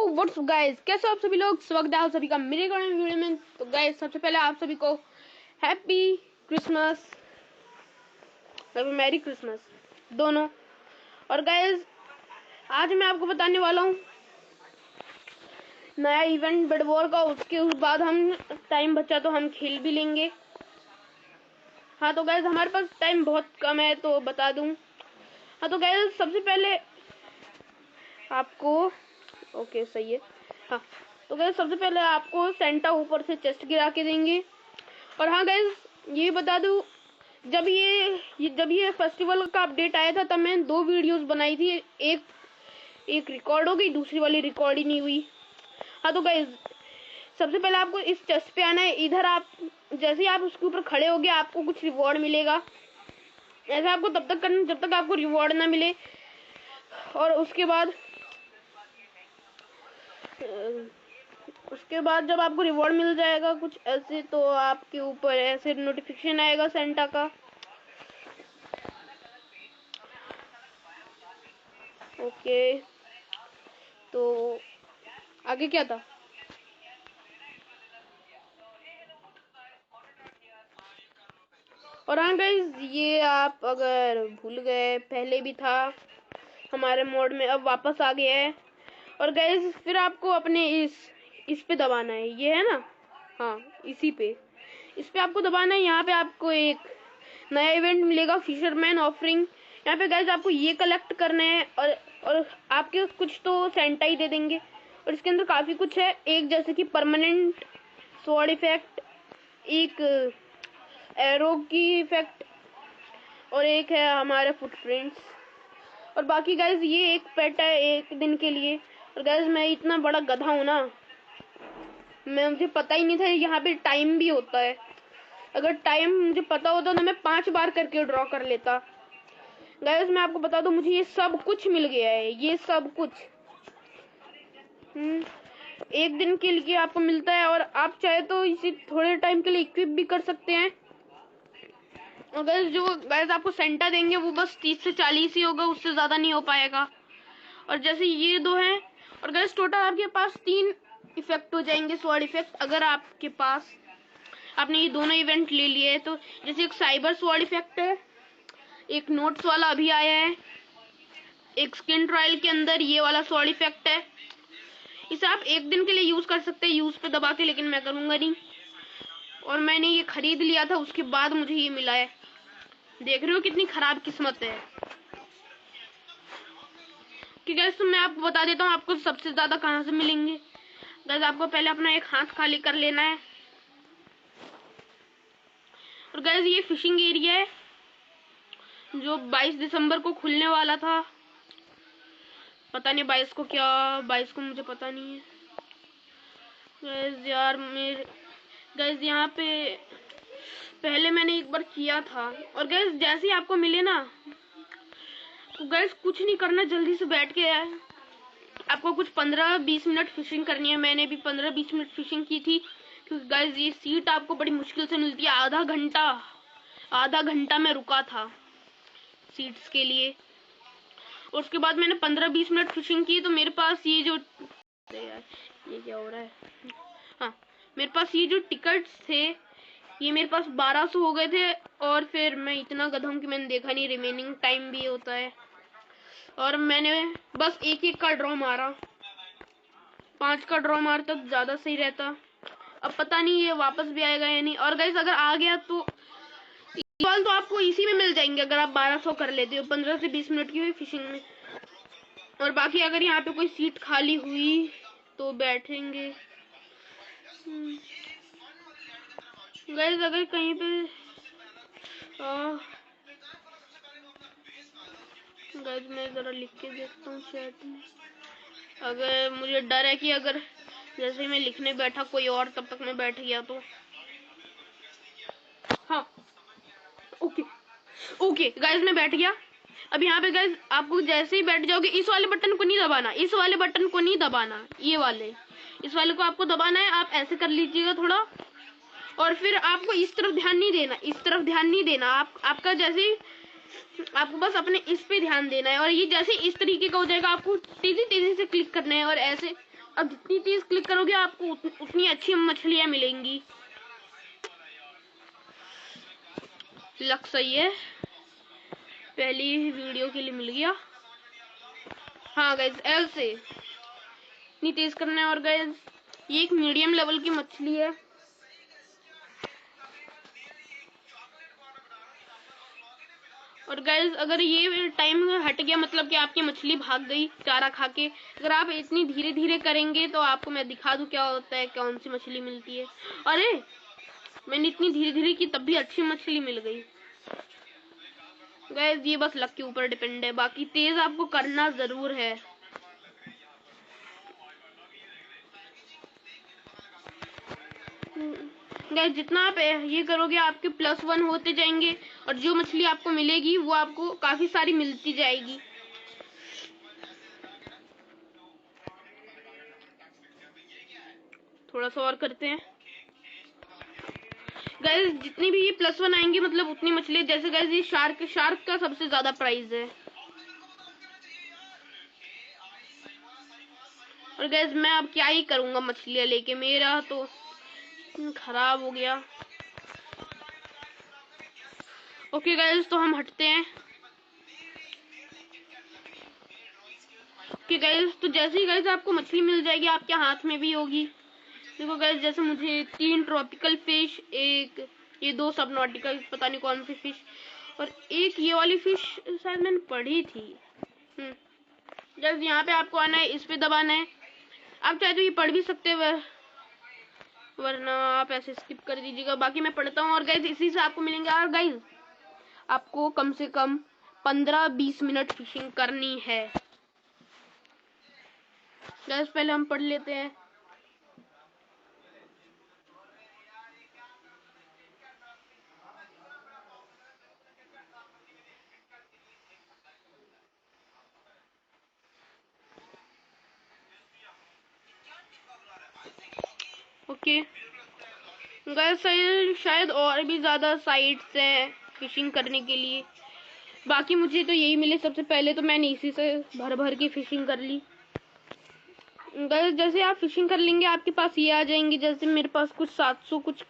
What's guys, कैसे हो आप सभी लोग। स्वागत है आप सभी का मेरे वीडियो में। तो गाइस सबसे पहले आप सभी को हैप्पी क्रिसमस, मैरी क्रिसमस दोनों। और गाइस आज मैं आपको बताने वाला हूँ नया इवेंट बेड वॉर का। उसके बाद हम टाइम बचा तो हम खेल भी लेंगे। हाँ तो गाइस हमारे पास टाइम बहुत कम है तो बता दूं। हाँ तो गाइस सबसे पहले आपको ओके सही है। हाँ तो गाइस सबसे पहले आपको सेंटा ऊपर से चेस्ट गिरा के देंगे। और हाँ गाइस ये बता दूं, जब ये फेस्टिवल का अपडेट आया था तब मैंने 2 वीडियोस बनाई थी। एक रिकॉर्ड हो गई, दूसरी वाली रिकॉर्ड ही नहीं हुई। हाँ तो गाइस सबसे पहले आपको इस चेस्ट पे आना है। इधर आप जैसे ही आप उसके ऊपर खड़े होगे आपको कुछ रिवॉर्ड मिलेगा। ऐसा आपको तब तक करना जब तक आपको रिवॉर्ड ना मिले। और उसके बाद जब आपको रिवॉर्ड मिल जाएगा कुछ ऐसे, तो आपके ऊपर ऐसे नोटिफिकेशन आएगा सेंटा का। ओके तो आगे क्या था। और हाँ गाइस ये आप अगर भूल गए, पहले भी था हमारे मोड में, अब वापस आ गया है। और गाइस फिर आपको अपने इस पे दबाना है, ये है ना, हाँ इस पे आपको दबाना है। यहाँ पे आपको एक नया इवेंट मिलेगा, फिशरमैन ऑफरिंग। यहाँ पे गाइस आपको ये कलेक्ट करना है और आपके कुछ तो सेंटा ही दे देंगे। और इसके अंदर काफी कुछ है, एक जैसे कि परमानेंट स्वॉर्ड इफेक्ट, एक एरो की इफेक्ट, और एक है हमारे फुटप्रिंट्स। और बाकी गाइस ये एक पेट है 1 दिन के लिए। और गाइस मैं इतना बड़ा गधा हूँ ना, मुझे पता ही नहीं था यहाँ पे टाइम भी होता है। अगर टाइम मुझे पता होता तो मैं 5 बार करके ड्रॉ कर लेता। गाइस मैं आपको बता दूं, मुझे ये सब कुछ मिल गया है, ये सब कुछ 1 दिन के लिए आपको मिलता है। और आप चाहे तो इसे थोड़े टाइम के लिए इक्विप भी कर सकते हैं। और गाइस आपको सेंटा देंगे वो बस 30 से 40 ही होगा, उससे ज्यादा नहीं हो पाएगा। और जैसे ये 2 हैं। और गाइस टोटल आपके पास 3 इफेक्ट हो जाएंगे, स्वॉर्ड इफेक्ट, अगर आपके पास आपने ये दोनों इवेंट ले लिए है तो। जैसे एक साइबर स्वॉर्ड इफेक्ट है, एक नोट्स वाला अभी आया है, एक स्किन ट्रायल के अंदर ये वाला स्वॉर्ड इफेक्ट है। इसे आप 1 दिन के लिए यूज कर सकते हैं यूज पे दबा के, लेकिन मैं करूंगा नहीं। और मैंने ये खरीद लिया था, उसके बाद मुझे ये मिला है। देख रहे हो कितनी खराब किस्मत है। कि गाइस तो मैं आपको बता देता हूँ आपको सबसे ज्यादा कहाँ से मिलेंगे। गाइस आपको पहले अपना एक हाथ खाली कर लेना है। और गाइस ये फिशिंग एरिया है जो 22 दिसंबर को खुलने वाला था। पता नहीं 22 को मुझे पता नहीं है गाइस यार। गाइस यहाँ पे पहले मैंने एक बार किया था। और गाइस जैसे ही आपको मिले ना तो गाइस कुछ नहीं करना, जल्दी से बैठ के आपको कुछ 15-20 मिनट फिशिंग करनी है। मैंने भी 15-20 मिनट फिशिंग की थी, क्योंकि गाइस ये सीट आपको बड़ी मुश्किल से मिलती है। आधा घंटा मैं रुका था सीट्स के लिए। उसके बाद मैंने 15-20 मिनट फिशिंग की तो मेरे पास ये जो ये क्या हो रहा है, हाँ मेरे पास ये जो टिकट्स थे ये मेरे पास 1200 हो गए थे। और फिर मैं इतना गधा हूं कि मैंने देखा नहीं, रिमेनिंग टाइम भी होता है। और मैंने बस एक का ड्रॉ मारा, 5 का ड्रॉ मारता तो ज्यादा सही रहता। अब पता नहीं ये वापस भी आएगा या नहीं। और गाइस अगर आ गया तो तो आपको इसी में मिल जाएंगे, अगर आप 1200 कर लेते हो 15 से 20 मिनट की हुई फिशिंग में। और बाकी अगर यहाँ पे कोई सीट खाली हुई तो बैठेंगे। गाइस अगर कहीं पे गाइस मैं जरा लिख के देखता हूँ चैट में। अगर मुझे डर है कि अगर जैसे मैं लिखने बैठा कोई और तब तक मैं बैठ गया तो। हाँ ओके गाइस मैं बैठ गया। अब यहाँ पे गाइस आपको जैसे ही बैठ जाओगे इस वाले बटन को नहीं दबाना, इस वाले बटन को नहीं दबाना, इस वाले को आपको दबाना है। आप ऐसे कर लीजिएगा थोड़ा। और फिर आपको इस तरफ ध्यान नहीं देना, इस तरफ ध्यान नहीं देना। आपका जैसे ही आपको बस अपने इस पे ध्यान देना है। और ये जैसे इस तरीके का हो जाएगा आपको तेजी तेजी से क्लिक करना है और ऐसे अब जितनी तेज क्लिक करोगे आपको उतनी अच्छी मछलियां मिलेंगी। लक सही है, पहली वीडियो के लिए मिल गया। हाँ गाइस, एल से इतनी तेज करना है। और गाइस ये एक मीडियम लेवल की मछली है। और गाइस अगर ये टाइम हट गया मतलब कि आपकी मछली भाग गई चारा खा के, अगर आप इतनी धीरे धीरे करेंगे तो आपको मैं दिखा दूं क्या होता है, कौन सी मछली मिलती है। अरे मैंने इतनी धीरे धीरे की तब भी अच्छी मछली मिल गई। गाइस ये बस लक के ऊपर डिपेंड है, बाकी तेज आपको करना जरूर है। गाइस जितना आप ये करोगे आपके +1 होते जाएंगे और जो मछली आपको मिलेगी वो आपको काफी सारी मिलती जाएगी। थोड़ा सा और करते हैं। गाइस जितनी भी ये +1 आएंगे मतलब उतनी मछली, जैसे गाइस ये शार्क का सबसे ज्यादा प्राइस है। और गाइस मैं अब क्या ही करूंगा मछलियां लेके, मेरा तो खराब हो गया। ओके गाइस तो हम हटते हैं। ओके गाइस तो जैसे ही गाइस आपको मछली मिल जाएगी आपके हाथ में भी होगी। देखो गाइस जैसे मुझे 3 ट्रॉपिकल फिश, एक ये 2 सब नॉटिकल, पता नहीं कौन सी फिश, और एक ये वाली फिश शायद मैंने पढ़ी थी। गाइस यहाँ पे आपको आना है, इस पे दबाना है। आप चाहे तो ये पढ़ भी सकते हैं वरना आप ऐसे स्किप कर दीजिएगा, बाकी मैं पढ़ता हूँ। और गाइस इसी से आपको मिलेंगे। और गाइस आपको कम से कम 15-20 मिनट फिशिंग करनी है। गाइस पहले हम पढ़ लेते हैं। ओके गाइस शायद और भी ज्यादा साइट्स हैं फिशिंग करने के लिए, बाकी मुझे तो यही मिले सबसे पहले, तो मैंने इसी से भर भर के फिशिंग कर ली। गाइस जैसे आप फिशिंग कर लेंगे आपके पास ये आ जाएंगे, जैसे मेरे पास कुछ 700 कुछ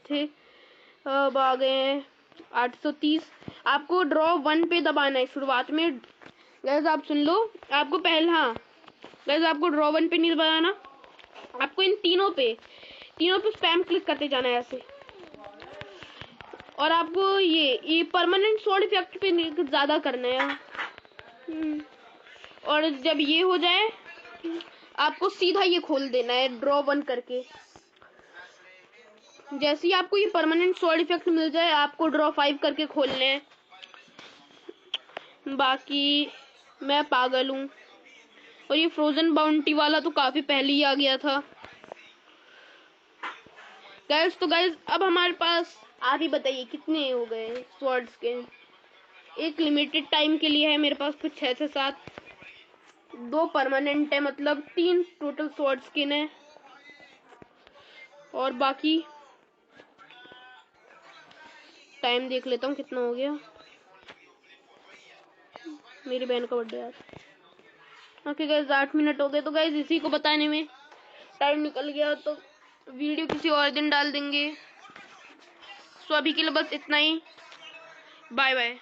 थे, अब आ गए हैं 830। आपको ड्रॉ 1 पे दबाना है शुरुआत में। गाइस आप सुन लो, आपको पहला, हाँ गाइस आपको ड्रॉ 1 पे नहीं दबाना, आपको इन तीनों पे स्पैम क्लिक करते जाना है ऐसे। और आपको ये परमानेंट स्वॉर्ड इफेक्ट पे ज्यादा करना है। और जब ये हो जाए आपको सीधा ये खोल देना है ड्रॉ 1 करके। जैसे ही आपको ये परमानेंट स्वॉर्ड इफेक्ट मिल जाए आपको ड्रॉ 5 करके खोलने हैं। बाकी मैं पागल हूँ। और ये फ्रोजन बाउंटी वाला तो काफी पहले ही आ गया था। गाइस तो गाइस अब हमारे पास, आप ही बताइए कितने हो गए स्वॉर्ड्स के। एक लिमिटेड टाइम के लिए है मेरे पास कुछ 6 से 7, 2 परमानेंट है, मतलब 3 टोटल स्वॉर्ड स्किन है। और बाकी टाइम देख लेता हूँ कितना हो गया। मेरी बहन का बर्थडे आज। ओके गाइस 8 मिनट हो गए, तो गाइस इसी को बताने में टाइम निकल गया, तो वीडियो किसी और दिन डाल देंगे। सो अभी के लिए बस इतना ही, बाय बाय।